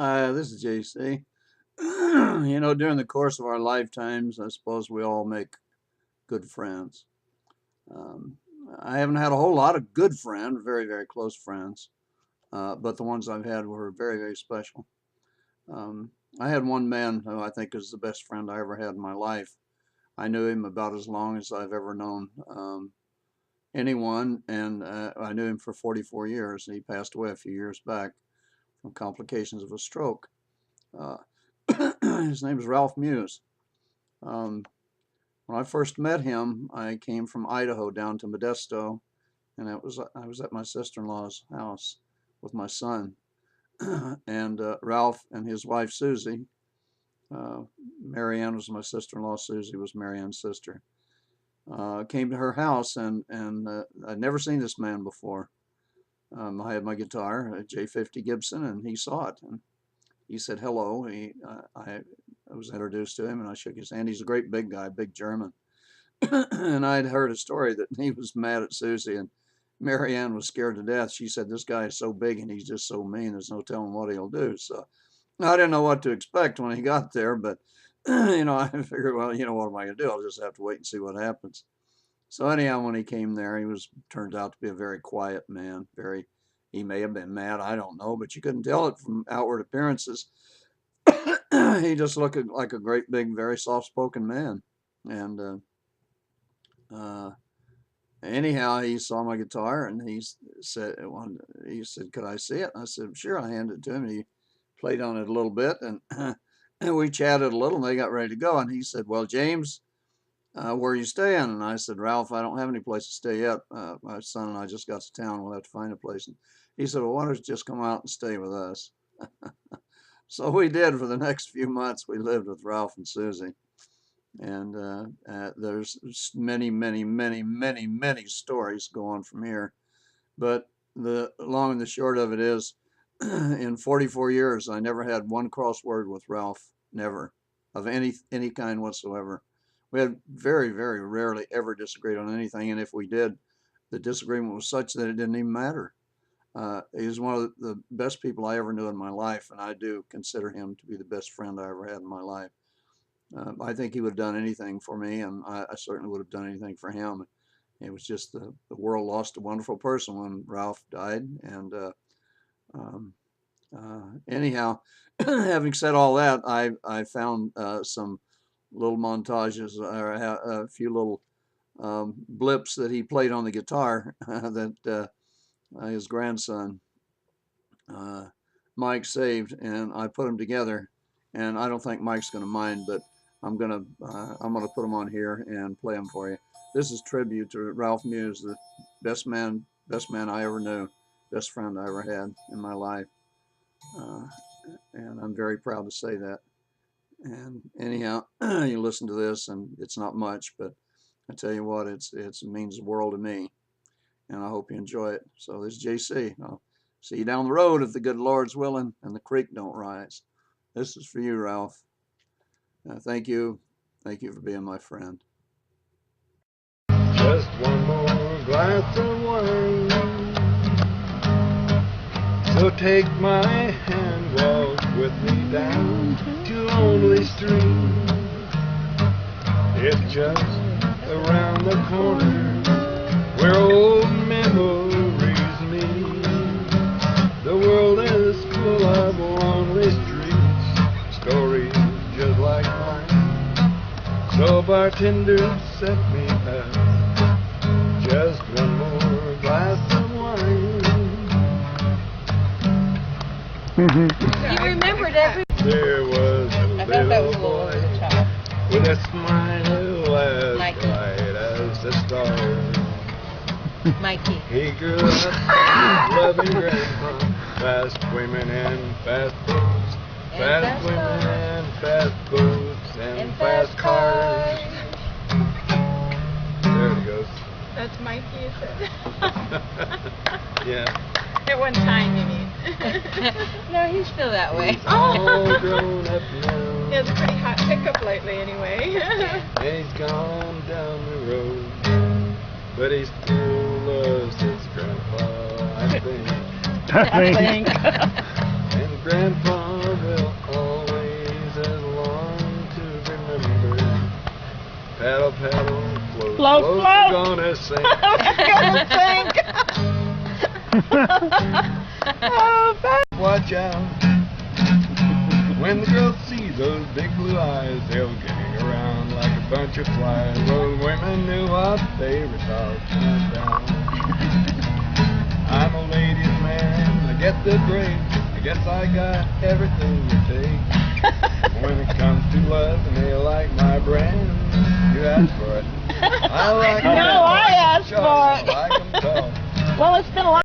This is JC. During the course of our lifetimes, I suppose we all make good friends. Um, I haven't had a whole lot of good friends, very, very close friends, but the ones I've had were very, very special. Um, I had one man who I think is the best friend I ever had in my life. I knew him about as long as I've ever known anyone, and I knew him for 44 years. He passed away a few years back from complications of a stroke. Uh, his name is Ralph Muse. Um, when I first met him, I came from Idaho down to Modesto, and I was at my sister-in-law's house with my son, and Ralph and his wife Susie. Uh, Marianne was my sister-in-law. Susie was Marianne's sister. Came to her house, and I'd never seen this man before. I had my guitar, a J50 Gibson, and he saw it. And he said hello. I was introduced to him, and I shook his hand. He's a great big guy, big German. And I'd heard a story that he was mad at Susie, and Marianne was scared to death. She said, "This guy is so big and he's just so mean. There's no telling what he'll do." So I didn't know what to expect when he got there, but I figured, well, what am I going to do? I'll just have to wait and see what happens. So anyhow, when he came there, turned out to be a very quiet man. He may have been mad, I don't know, but you couldn't tell it from outward appearances. He just looked like a great big, very soft-spoken man. And anyhow, he saw my guitar and he said, "Could I see it?" And I said, "Sure." I handed it to him. And he played on it a little bit, and and we chatted a little, and they got ready to go. And he said, "Well, James, where are you staying?" And I said, "Ralph, I don't have any place to stay yet. My son and I just got to town. We'll have to find a place." And he said, "Well, why don't you just come out and stay with us?" So we did. For the next few months. We lived with Ralph and Susie. And there's many, many, many, many, many stories go on from here. But the long and the short of it is, in 44 years, I never had one crossword with Ralph, never, of any kind whatsoever. We had very, very rarely ever disagreed on anything, and if we did, the disagreement was such that it didn't even matter. He was one of the best people I ever knew in my life, and I do consider him to be the best friend I ever had in my life. I think he would have done anything for me, and I certainly would have done anything for him. It was just the world lost a wonderful person when Ralph died. And um, anyhow, having said all that, I found some little montages, or a few little blips that he played on the guitar that his grandson Mike saved, and I put them together. And I don't think Mike's going to mind, but I'm gonna put them on here and play them for you. This is tribute to Ralph Muse, the best man I ever knew, best friend I ever had in my life, and I'm very proud to say that. And anyhow, you listen to this, and it's not much, but I tell you what, it means the world to me, and I hope you enjoy it. So this is JC. I'll see you down the road if the good Lord's willing and the creek don't rise. This is for you, Ralph. Thank you. Thank you for being my friend. Just one more glass of wine. So take my hand, walk with me down to Lonely Street. It's just around the corner where old memories meet. The world is full of lonely streets, stories just like mine. So bartender, set me up just one more glass of wine. You remembered every... There was a little boy with a smile as bright as the stars. Mikey. He grew up loving grandpa, fast women and fast boats, fast women and fast boats and fast cars. There it goes. That's Mikey, is it? Yeah. At one time, you mean? No, he's still that way. He's all grown up now. He has a pretty hot pickup lately, anyway. And he's gone down the road, but he still loves his grandpa, I think. I think. And grandpa Slow, Boats slow. are gonna sink. Gonna sink. Oh, that. Watch out. When the girls see those big blue eyes, they'll gang around like a bunch of flies. Those women knew what they were talking about. I'm a ladies' man, I get the break. I guess I got everything you take. When it comes to love, and they like my brand, you ask for it. I like No, I asked for it. I like 'em tough. Well, it's been a lot.